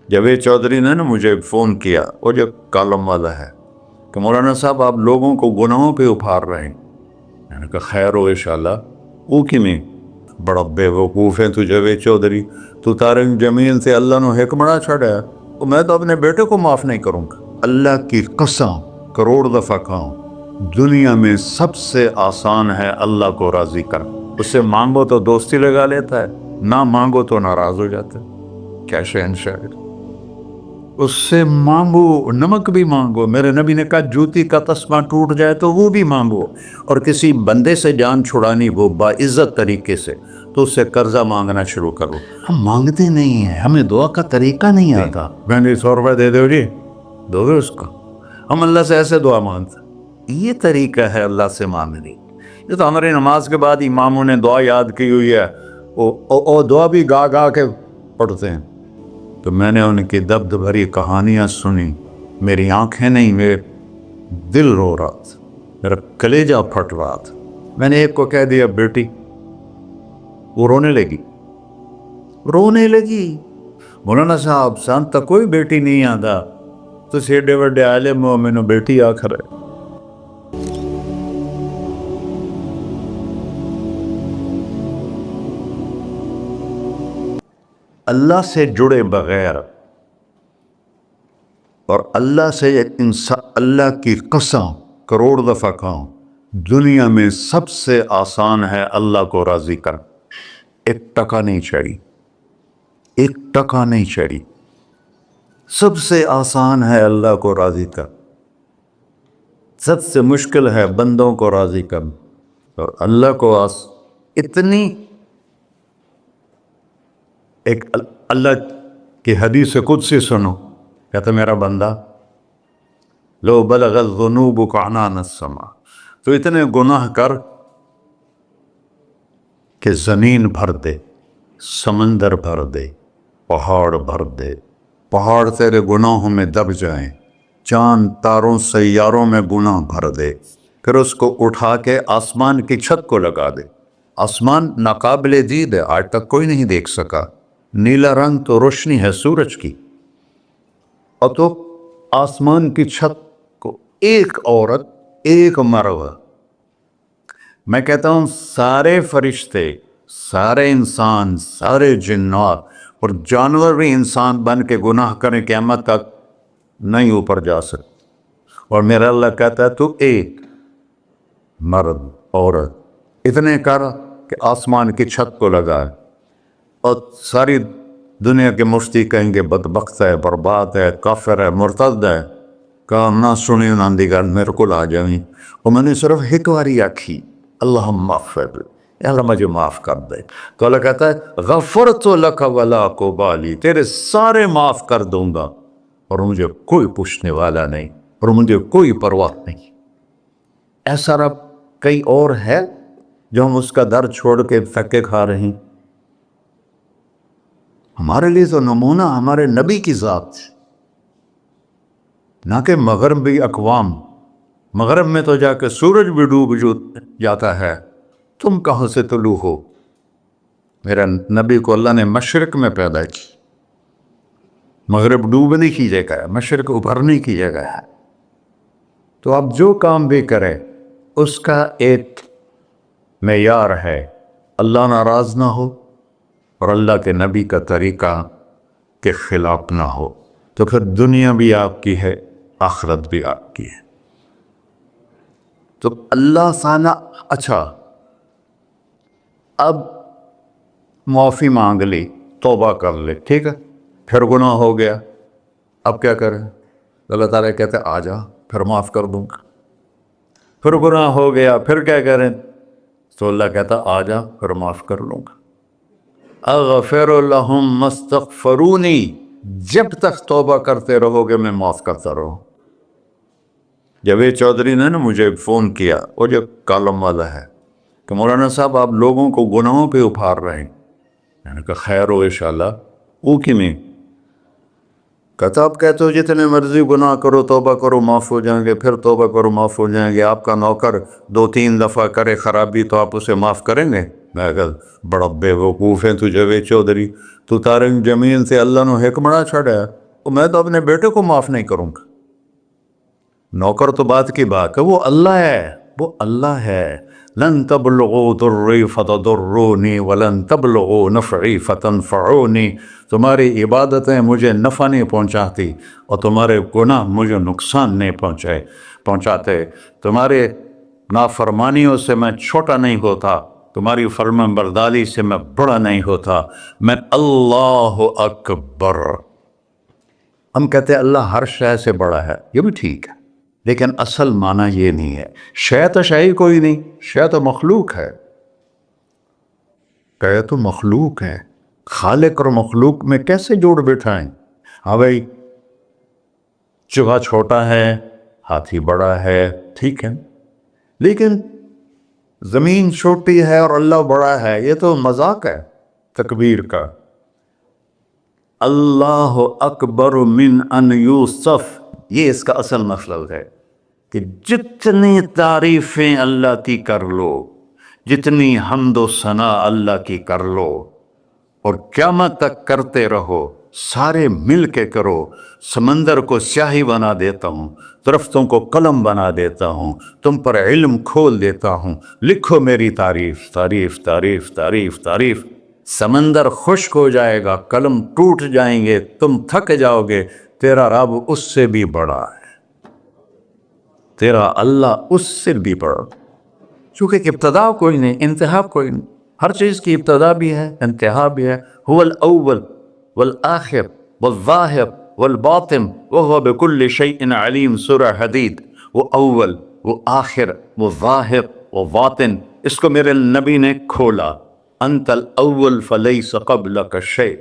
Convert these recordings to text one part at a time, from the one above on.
جاوید چودھری نے مجھے فون کیا، وہ جو کالم والا ہے، کہ مولانا صاحب آپ لوگوں کو گناہوں پہ ابھار رہے ہیں۔ میں نے کہا خیر ہو انشاءاللہ۔ وہ کی میں بڑا بے وقوف ہے تو جاوید چودھری، تو طارق جمیل سے اللہ نے حکمڑا چھڑا ہے، تو میں تو اپنے بیٹے کو معاف نہیں کروں گا۔ اللہ کی قسم کروڑ دفعہ کہوں، دنیا میں سب سے آسان ہے اللہ کو راضی کر۔ اس سے مانگو تو دوستی لگا لیتا ہے، نہ مانگو تو ناراض ہو جاتا ہے۔ کیا شہنشاہ ہے! اس سے مانگو، نمک بھی مانگو۔ میرے نبی نے کہا جوتی کا تسمہ ٹوٹ جائے تو وہ بھی مانگو، اور کسی بندے سے جان چھڑانی وہ باعزت طریقے سے، تو اس سے قرضہ مانگنا شروع کرو۔ ہم مانگتے نہیں ہیں، ہمیں دعا کا طریقہ نہیں آتا۔ میں نے 100 روپے دے دو جی، دو گے اس کو؟ ہم اللہ سے ایسے دعا مانگتے، یہ طریقہ ہے اللہ سے مانگنی۔ یہ تو ہماری نماز کے بعد اماموں نے دعا یاد کی ہوئی ہے، وہ دعا بھی گا گا کے پڑھتے ہیں۔ تو میں نے ان کی دبد بھری کہانیاں سنی، میری آنکھیں نہیں، میرے دل رو رہا تھا، میرا کلیجہ پھٹ رہا تھا۔ میں نے ایک کو کہہ دیا بیٹی، وہ رونے لگی۔ مولانا صاحب سان تک کوئی بیٹی نہیں آتا، تو سیڈے وڈے عالم ہو، میں نے بیٹی آخر ہے۔ اللہ سے جڑے بغیر اور اللہ سے انسان، اللہ کی قسم کروڑ دفعہ کہوں، دنیا میں سب سے آسان ہے اللہ کو راضی کر۔ ایک ٹکا نہیں چڑھی، ایک ٹکا نہیں چڑھی۔ سب سے آسان ہے اللہ کو راضی کر، سب سے مشکل ہے بندوں کو راضی کر۔ اور اللہ کو اتنی ایک اللہ کی حدیث قدسی سنو، کہتا میرا بندہ لو بلغ الذنوب عنان السماء، تو اتنے گناہ کر کہ زمین بھر دے، سمندر بھر دے، پہاڑ بھر دے، پہاڑ تیرے گناہوں میں دب جائیں، چاند تاروں سیاروں میں گناہ بھر دے، پھر اس کو اٹھا کے آسمان کی چھت کو لگا دے۔ آسمان ناقابل دید ہے، آج تک کوئی نہیں دیکھ سکا، نیلا رنگ تو روشنی ہے سورج کی، اور تو آسمان کی چھت کو ایک عورت، ایک مرد، میں کہتا ہوں سارے فرشتے، سارے انسان، سارے جنات اور جانور بھی انسان بن کے گناہ کریں، قیامت تک نہیں اوپر جا سکتے، اور میرا اللہ کہتا ہے تو ایک مرد عورت اتنے کر کہ آسمان کی چھت کو لگائے، اور ساری دنیا کے مفتی کہیں گے بدبخت ہے، برباد ہے، کافر ہے، مرتد ہے، کہا نہ سنی نہ دیگر میرے کو لا جائیں، اور میں نے صرف ایک واری آکھی اللہم اغفر، اللہ مجھے معاف کر دے، تو اللہ کہتا ہے غفرت لک ولا ابالی، تیرے سارے معاف کر دوں گا، اور مجھے کوئی پوچھنے والا نہیں، اور مجھے کوئی پرواہ نہیں۔ ایسا رب کئی اور ہے جو ہم اس کا در چھوڑ کے دھکے کھا رہے ہیں؟ ہمارے لیے تو نمونہ ہمارے نبی کی ذات، نہ کہ مغربی اقوام۔ مغرب میں تو جا کے سورج بھی ڈوب جاتا ہے، تم کہاں سے طلوع ہو؟ میرا نبی کو اللہ نے مشرق میں پیدا کی، مغرب ڈوبنے کی جگہ ہے، مشرق ابھرنے کی جگہ ہے۔ تو آپ جو کام بھی کریں اس کا ایک معیار ہے، اللہ ناراض نہ ہو اور اللہ کے نبی کا طریقہ کے خلاف نہ ہو، تو پھر دنیا بھی آپ کی ہے، آخرت بھی آپ کی ہے۔ تو اللہ سانا اچھا، اب معافی مانگ لی، توبہ کر لے، ٹھیک ہے، پھر گناہ ہو گیا، اب کیا کریں؟ اللہ تعالیٰ کہتے ہیں آ جا، پھر معاف کر دوں گا۔ پھر گناہ ہو گیا، پھر کیا کریں؟ تو اللہ کہتا آ جا، پھر معاف کر لوں گا۔ اغفر لہم مستغفرونی، جب تک توبہ کرتے رہو گے میں معاف کرتا رہوں۔ جاوید چودھری نے مجھے فون کیا، وہ جو کالم والا ہے، کہ مولانا صاحب آپ لوگوں کو گناہوں پہ ابھار رہے ہیں۔ میں نے کہا خیر ہو انشاءاللہ۔ وہ کی میں کہتا آپ کہتے ہو جتنے مرضی گناہ کرو، توبہ کرو معاف ہو جائیں گے، پھر توبہ کرو معاف ہو جائیں گے، آپ کا نوکر 2-3 دفعہ کرے خرابی تو آپ اسے معاف کریں گے؟ میں کہا بڑا بے وقوف ہے تجھے وے چودھری، تو تارنگ زمین سے اللہ نے حکم بڑا چھڑا ہے، تو میں تو اپنے بیٹے کو معاف نہیں کروں گا۔ نوکر تو بات کی بات ہے، وہ اللہ ہے، وہ اللہ ہے۔ لن تبلغوا ضری فتضرونی ولن تبلغوا نفعی فتنفعونی، تمہاری عبادتیں مجھے نفع نہیں پہنچاتی اور تمہارے گناہ مجھے نقصان نہیں پہنچاتے، تمہارے نافرمانیوں سے میں چھوٹا نہیں ہوتا، تمہاری فرمان برداری سے میں بڑا نہیں ہوتا، میں اللہ اکبر۔ ہم کہتے ہیں اللہ ہر شے سے بڑا ہے، یہ بھی ٹھیک ہے، لیکن اصل معنی یہ نہیں ہے۔ شے تو شے ہی کوئی نہیں، شے تو مخلوق ہے، کہ تو مخلوق ہے، خالق اور مخلوق میں کیسے جوڑ بٹھائیں؟ ہاں بھائی، چوہا چھوٹا ہے، ہاتھی بڑا ہے، ٹھیک ہے، لیکن زمین چھوٹی ہے اور اللہ بڑا ہے، یہ تو مذاق ہے تکبیر کا۔ اللہ اکبر من ان یوسف، یہ اس کا اصل مطلب ہے کہ جتنی تعریفیں اللہ کی کر لو، جتنی حمد و ثنا اللہ کی کر لو، اور قیامت تک کرتے رہو، سارے مل کے کرو۔ سمندر کو سیاہی بنا دیتا ہوں، درختوں کو قلم بنا دیتا ہوں، تم پر علم کھول دیتا ہوں، لکھو میری تعریف، تعریف، تعریف، تعریف، تعریف۔ سمندر خشک ہو جائے گا، قلم ٹوٹ جائیں گے، تم تھک جاؤ گے، تیرا رب اس سے بھی بڑا ہے، تیرا اللہ اس سے بھی بڑا، چونکہ ابتدا کوئی نہیں، انتہا کوئی نہیں، ہر چیز کی ابتدا بھی ہے، انتہا بھی ہے۔ هو الاول والآخر والظاہر والباطن وهو بكل شيء علیم، سورہ حدید۔ وہ اول، وہ آخر، وہ ظاہر، وہ باطن، اس کو میرے نبی نے کھولا۔ انت الاول فلیس قبلک شیء،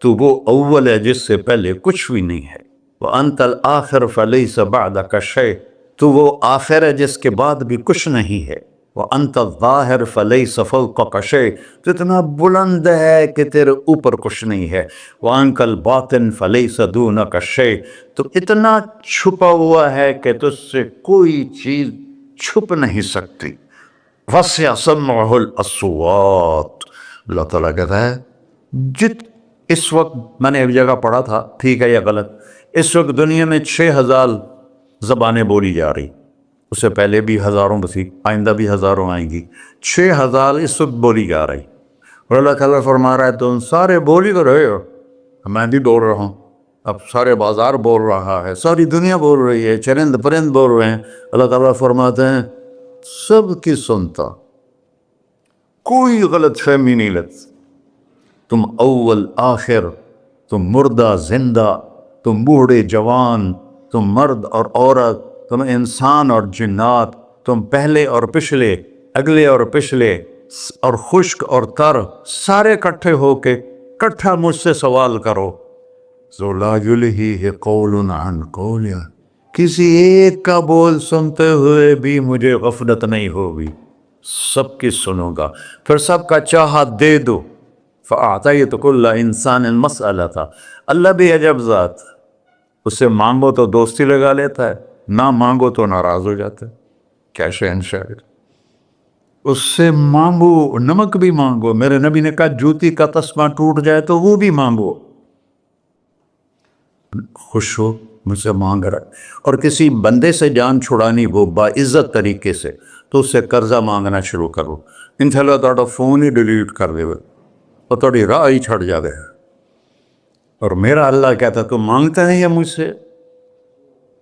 تو وہ اول ہے جس سے پہلے کچھ بھی نہیں ہے۔ وانت الآخر فلیس بعدک شیء، تو وہ آخر ہے جس کے بعد بھی کچھ نہیں ہے۔ وانت الظاہر فلیس فوقک شیء، تو اتنا بلند ہے کہ تیرے اوپر کچھ نہیں ہے۔ وانت الباطن فلیس دونک شیء، تو اتنا چھپا ہوا ہے کہ تجھ سے کوئی چیز چھپ نہیں سکتی۔ وسع سمعہ الاصوات، اللہ تعالیٰ کہتا ہے اس وقت میں نے ایک جگہ پڑھا تھا، ٹھیک ہے یا غلط، اس وقت دنیا میں 6000 زبانیں بولی جا رہی، اس سے پہلے بھی ہزاروں بسی، آئندہ بھی ہزاروں آئیں گی، 6000 اس وقت بولی جا رہی، اور اللہ تعالیٰ فرما رہا ہے تم سارے بولی تو رہے ہو، میں بھی بول رہا ہوں، اب سارے بازار بول رہا ہے، ساری دنیا بول رہی ہے، چرند پرند بول رہے ہیں۔ اللہ تعالیٰ فرماتے ہیں سب کی سنتا، کوئی غلط فہمی نہیں لگتی، تم اول آخر، تم مردہ زندہ، تم بوڑھے جوان، تم مرد اور عورت، تم انسان اور جنات، تم پہلے اور پچھلے، اگلے اور پچھلے، اور خشک اور تر، سارے اکٹھے ہو کے کٹھا مجھ سے سوال کرو۔ ذو لا یلہیہ قول عن قول، کسی ایک کا بول سنتے ہوئے بھی مجھے غفلت نہیں ہوگی، سب کی سنوں گا، پھر سب کا چاہا دے دو۔ فَأَعْطَيْتُ كُلَّ إِنسَانٍ مَسْأَلَةً، اللہ بھی عجب ذات، اس سے مانگو تو دوستی لگا لیتا ہے، نہ مانگو تو ناراض ہو جاتا ہے، کیا شہنشاہ، اس سے مانگو، نمک بھی مانگو، میرے نبی نے کہا جوتی کا تسمہ ٹوٹ جائے تو وہ بھی مانگو، خوش ہو مجھ سے مانگ رہا ہے۔ اور کسی بندے سے جان چھڑانی وہ باعزت طریقے سے، تو اس سے قرضہ مانگنا شروع کرو، انشاءاللہ تھوڑا فون ہی ڈیلیٹ کر دے اور تھوڑی راہ ہی چھڑ جاوے۔ اور میرا اللہ کہتا تم مانگتے نہیں ہے مجھ سے،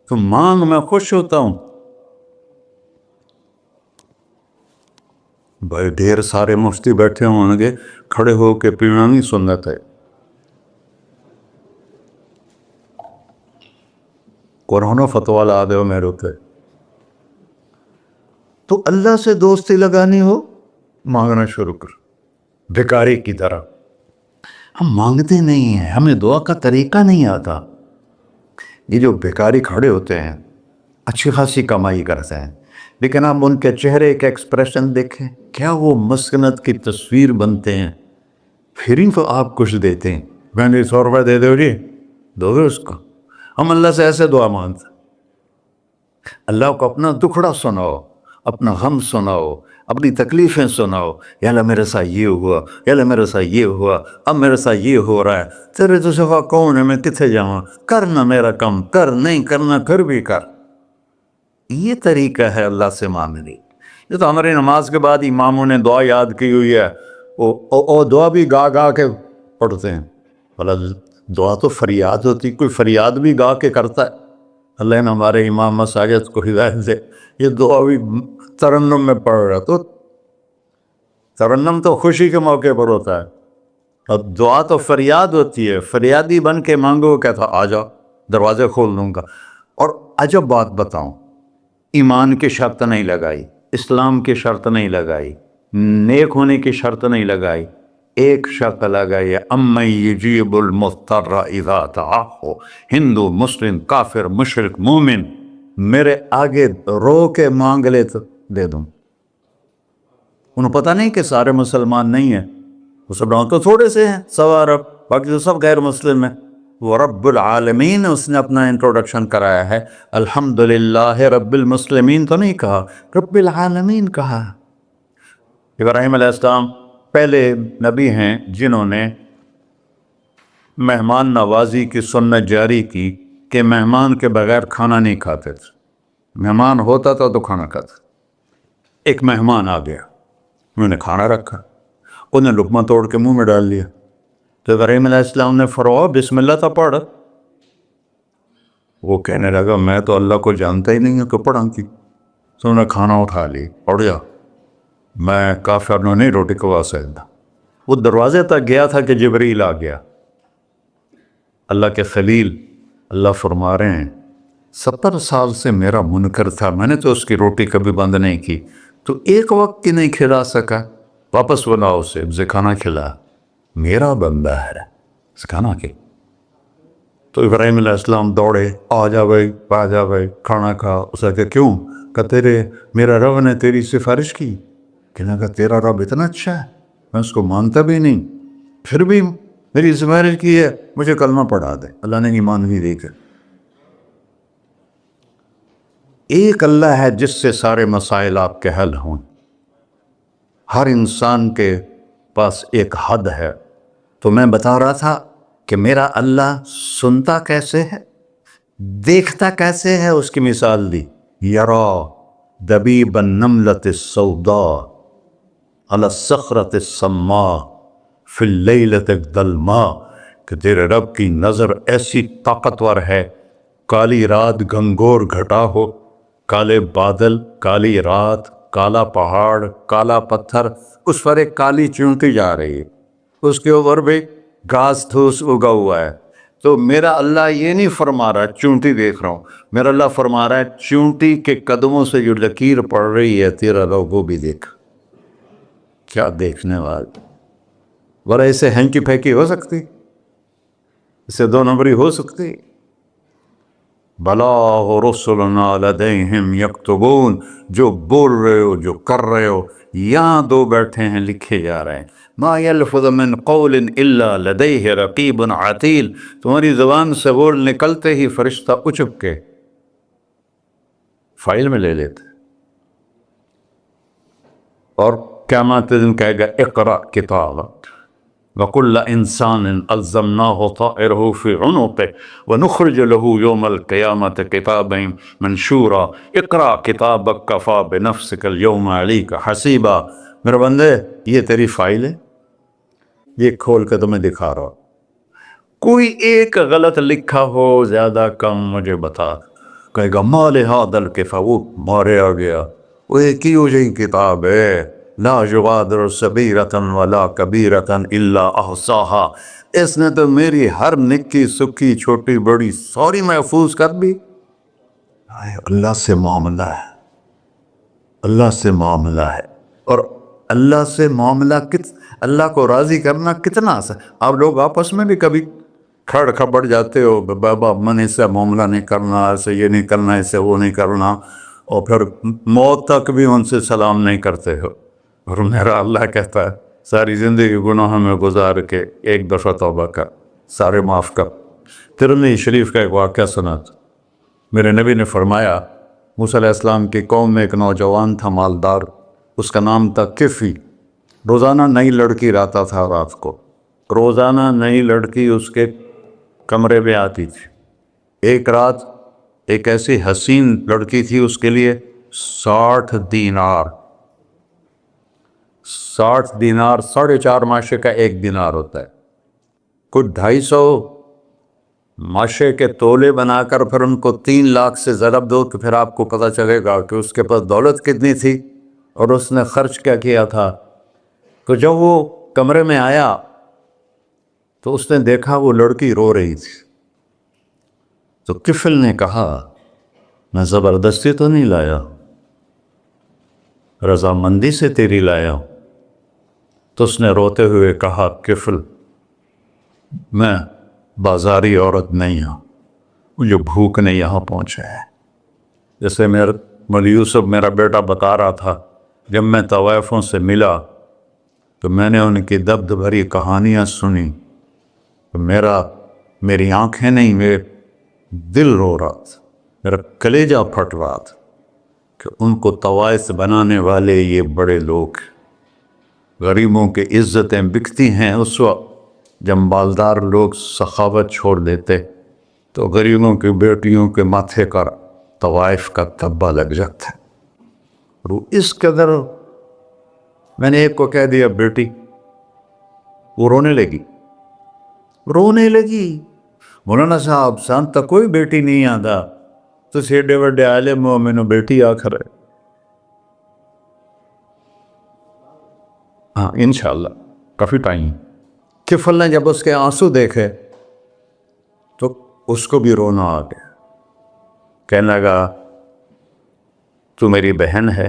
تم مانگ، میں خوش ہوتا ہوں۔ بھائی ڈھیر سارے مفتی بیٹھے ہوں گے، کھڑے ہو کے پینا نہیں سنت ہے، قرآن فتویٰ لا دے میرے پہ۔ تو اللہ سے دوستی لگانی ہو، مانگنا شروع کر، بھکاری کی طرح۔ ہم مانگتے نہیں ہیں، ہمیں دعا کا طریقہ نہیں آتا۔ یہ جو بھکاری کھڑے ہوتے ہیں اچھی خاصی کمائی کرتے ہیں، لیکن آپ ان کے چہرے کا ایکسپریشن دیکھیں، کیا وہ مسکنت کی تصویر بنتے ہیں، پھر ہی تو آپ کچھ دیتے ہیں۔ میں نے 100 روپے دے دو جی، دو گے اس کو؟ ہم اللہ سے ایسے دعا مانگتے ہیں، اللہ کو اپنا دکھڑا سناؤ، اپنا غم سناؤ، اپنی تکلیفیں سناؤ، یا اللہ میرے ساتھ یہ ہوا، یا اللہ میرے ساتھ یہ ہوا، اب میرے ساتھ یہ ہو رہا ہے، تیرے تو سوا کون ہے، میں کتنے جاؤں، کرنا میرا کم، کر نہیں کرنا پھر بھی کر۔ یہ طریقہ ہے اللہ سے مانگنے۔ یہ تو ہماری نماز کے بعد اماموں نے دعا یاد کی ہوئی ہے، وہ دعا بھی گا گا کے پڑھتے ہیں۔ اللہ دعا تو فریاد ہوتی، کوئی فریاد بھی گا کے کرتا ہے؟ اللہ نے ہمارے امام مساجد کو ہدایت دے، یہ دعا بھی ترنم میں پڑھ رہا، تو ترنم تو خوشی کے موقع پر ہوتا ہے، اب دعا تو فریاد ہوتی ہے، فریادی بن کے مانگو، کہتا آ جاؤ دروازے کھول دوں گا۔ اور عجب بات بتاؤں، ایمان کی شرط نہیں لگائی، اسلام کی شرط نہیں لگائی، نیک ہونے کی شرط نہیں لگائی، ایک شرط لگائی ہے، امن یجیب المضطر اذا دعاہ۔ ہندو، مسلم، کافر، مشرک، مومن میرے آگے رو کے مانگ لے تو دے دوں۔ انہوں پتہ نہیں کہ سارے مسلمان نہیں ہیں، مسلمان تو تھوڑے سے ہیں، 100 ارب، باقی تو سب غیر مسلم ہیں۔ وہ رب العالمین اس نے اپنا انٹروڈکشن کرایا ہے، الحمدللہ رب المسلمین تو نہیں کہا، رب العالمین کہا۔ ابراہیم علیہ السلام پہلے نبی ہیں جنہوں نے مہمان نوازی کی سنت جاری کی کہ مہمان کے بغیر کھانا نہیں کھاتے تھے، مہمان ہوتا تھا تو کھانا کھاتے۔ ایک مہمان آ گیا، انہوں نے کھانا رکھا، انہوں نے لقمہ توڑ کے منہ میں ڈال لیا، تو ابراہیم علیہ السلام نے فرمایا بسم اللہ تھا پڑھ۔ وہ کہنے لگا میں تو اللہ کو جانتا ہی نہیں ہوں کہ پڑھا کی، تو انہوں نے کھانا اٹھا لی، پڑھ جا، میں کافر نو نہیں روٹی کھوا سکتا۔ وہ دروازے تک گیا تھا کہ جبریل آ گیا، اللہ کے خلیل، اللہ فرما رہے ہیں 70 سال سے میرا منکر تھا، میں نے تو اس کی روٹی کبھی بند نہیں کی، تو ایک وقت کی نہیں کھلا سکا، واپس بلاؤ اسے کھانا کھلا، میرا بندہ ہے، کھانا کھلا۔ تو ابراہیم علیہ السلام دوڑے، آ جا بھائی کھانا کھا۔ اسے کہ کیوں؟ کہ تیرے میرا رب نے تیری سفارش کی۔ کہنے کہ تیرا رب اتنا اچھا ہے، میں اس کو مانتا بھی نہیں، پھر بھی میری سفارش کی ہے، مجھے کلمہ پڑھا دے۔ اللہ نے ایمان بھی دے کر۔ ایک اللہ ہے جس سے سارے مسائل آپ کے حل ہوں۔ ہر انسان کے پاس ایک حد ہے، تو میں بتا رہا تھا کہ میرا اللہ سنتا کیسے ہے، دیکھتا کیسے ہے، اس کی مثال دی، یرا دبیب النملۃ السوداء علی الصخرۃ الصماء فی اللیلۃ الظلماء، کہ تیرے رب کی نظر ایسی طاقتور ہے، کالی رات گھنگور گھٹا ہو، کالے بادل، کالی رات، کالا پہاڑ، کالا پتھر، اس پر ایک کالی چونٹی جا رہی ہے، اس کے اوپر بھی گھاس دھوس اگا ہوا ہے۔ تو میرا اللہ یہ نہیں فرما رہا چونٹی دیکھ رہا ہوں، میرا اللہ فرما رہا ہے چونٹی کے قدموں سے جو لکیر پڑ رہی ہے تیرا رب وہ بھی دیکھ۔ کیا دیکھنے والا، بڑا اسے ہینکی پھینکی ہو سکتی، اسے 2 نمبری ہو سکتی؟ بلا رسلنا لدیہم یکتبون، جو بول رہے ہو، جو کر رہے ہو، یہاں 2 بیٹھے ہیں، لکھے جا رہے ہیں۔ ما یلفظ من قول الا لدیہ رقیب عتید، تمہاری زبان سے بول نکلتے ہی فرشتہ اچک کے فائل میں لے لیتے، اور قیامت دن کہے گا اقرأ کتابک وَكُلَّ إِنسَانٍ أَلْزَمْنَاهُ طَائِرَهُ فِي عُنُقِهِ وَنُخْرِجُ لَهُ يَوْمَ الْقِيَامَةِ كِتَابًا مَنْشُورًا اقرأ كِتَابَكَ كَفَى بِنَفْسِكَ الْيَوْمَ عَلَيْكَ حَسِيبًا۔ میرے بندے یہ تیری فائل ہے، یہ کھول کے تمہیں دکھا رہا ہوں، کوئی ایک غلط لکھا ہو زیادہ کم مجھے بتا۔ کہے گا مَا لِهَذَا الْكِتَابِ، وہ مارے آ گیا، وہ ایک ہی ہو جائیں کتاب ہے، لا یغادر صغیرۃ ولا کبیرۃ الا احصاها، اس نے تو میری ہر نکی سکی چھوٹی بڑی ساری محفوظ کر دی۔ اللہ سے معاملہ ہے، اللہ سے معاملہ ہے، اور اللہ سے معاملہ اللہ کو راضی کرنا کتنا آسان۔ آپ لوگ آپس میں بھی کبھی کھڑ کھبڑ جاتے ہو، بابا من اس سے معاملہ نہیں کرنا، ایسے یہ نہیں کرنا، ایسے وہ نہیں کرنا، اور پھر موت تک بھی ان سے سلام نہیں کرتے ہو۔ اور میرا اللہ کہتا ہے ساری زندگی گناہوں میں گزار کے ایک دفعہ توبہ کر، سارے معاف کر۔ ترمذی شریف کا ایک واقعہ سنا تھا، میرے نبی نے فرمایا موسیٰ علیہ السلام کی قوم میں ایک نوجوان تھا مالدار، اس کا نام تھا کفی۔ روزانہ نئی لڑکی لاتا تھا رات کو، روزانہ نئی لڑکی اس کے کمرے میں آتی تھی۔ ایک رات ایک ایسی حسین لڑکی تھی، اس کے لیے 60 دینار 4.5 ماشے کا 1 دینار ہوتا ہے، کچھ 250 ماشے کے تولے بنا کر پھر ان کو 3 لاکھ سے ضرب دو تو پھر آپ کو پتہ چلے گا کہ اس کے پاس دولت کتنی تھی اور اس نے خرچ کیا کیا تھا۔ تو جب وہ کمرے میں آیا تو اس نے دیکھا وہ لڑکی رو رہی تھی۔ تو کفل نے کہا میں زبردستی تو نہیں لایا، رضامندی سے تیری لایا ہوں۔ تو اس نے روتے ہوئے کہا کفل میں بازاری عورت نہیں ہوں، مجھے بھوک نے یہاں پہنچا ہے۔ جیسے مولوی یوسف میرا بیٹا بتا رہا تھا، جب میں طوائفوں سے ملا تو میں نے ان کی دبد بھری کہانیاں سنی تو میری آنکھیں نہیں، میرے دل رو رہا تھا، میرا کلیجہ پھٹ رہا تھا کہ ان کو طوائف بنانے والے یہ بڑے لوگ، غریبوں کی عزتیں بکتی ہیں۔ اس وقت جب مالدار لوگ سخاوت چھوڑ دیتے تو غریبوں کی بیٹیوں کے ماتھے کا طوائف کا تھبا لگ جاتا ہے۔ اور اس قدر میں نے ایک کو کہہ دیا بیٹی، وہ رونے لگی۔ مولانا صاحب سان تک کوئی بیٹی نہیں آتا تو سیڈے وڈے عالم ہو، مینوں بیٹی آخر ہے۔ ہاں انشاءاللہ کافی ٹائم۔ کفل نے جب اس کے آنسو دیکھے تو اس کو بھی رونا آ گیا، کہنے لگا تو میری بہن ہے،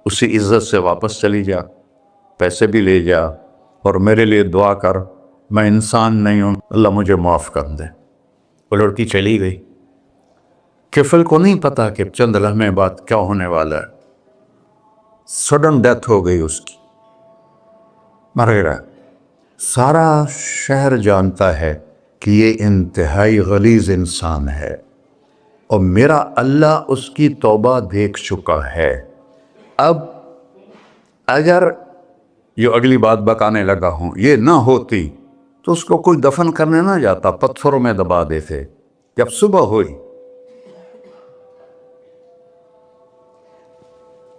اسی عزت سے واپس چلی جا، پیسے بھی لے جا اور میرے لیے دعا کر، میں انسان نہیں ہوں، اللہ مجھے معاف کر دے۔ وہ لڑکی چلی گئی۔ کفل کو نہیں پتا کہ چند لمحے بعد کیا ہونے والا ہے۔ سڈن ڈیتھ ہو گئی اس کی، مر گیا۔ سارا شہر جانتا ہے کہ یہ انتہائی غلیظ انسان ہے اور میرا اللہ اس کی توبہ دیکھ چکا ہے۔ اب اگر یہ اگلی بات بتانے لگا ہوں، یہ نہ ہوتی تو اس کو کوئی دفن کرنے نہ جاتا، پتھروں میں دبا دیتے۔ جب صبح ہوئی،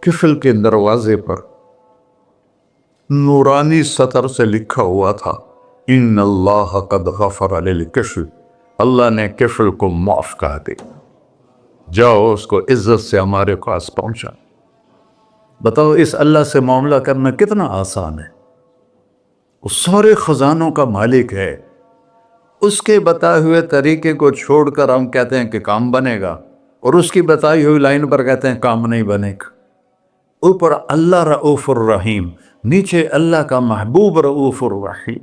کفل کے دروازے پر نورانی سطر سے لکھا ہوا تھا ان اللہ قد غفر للکفل، اللہ نے کفل کو معاف کر دے، جاؤ اس کو عزت سے ہمارے پاس پہنچا۔ بتاؤ اس اللہ سے معاملہ کرنا کتنا آسان ہے۔ وہ سارے خزانوں کا مالک ہے، اس کے بتائے ہوئے طریقے کو چھوڑ کر ہم کہتے ہیں کہ کام بنے گا، اور اس کی بتائی ہوئی لائن پر کہتے ہیں کام نہیں بنے گا۔ اوپر اللہ رؤوف الرحیم، نیچے اللہ کا محبوب رؤوف الرحیم۔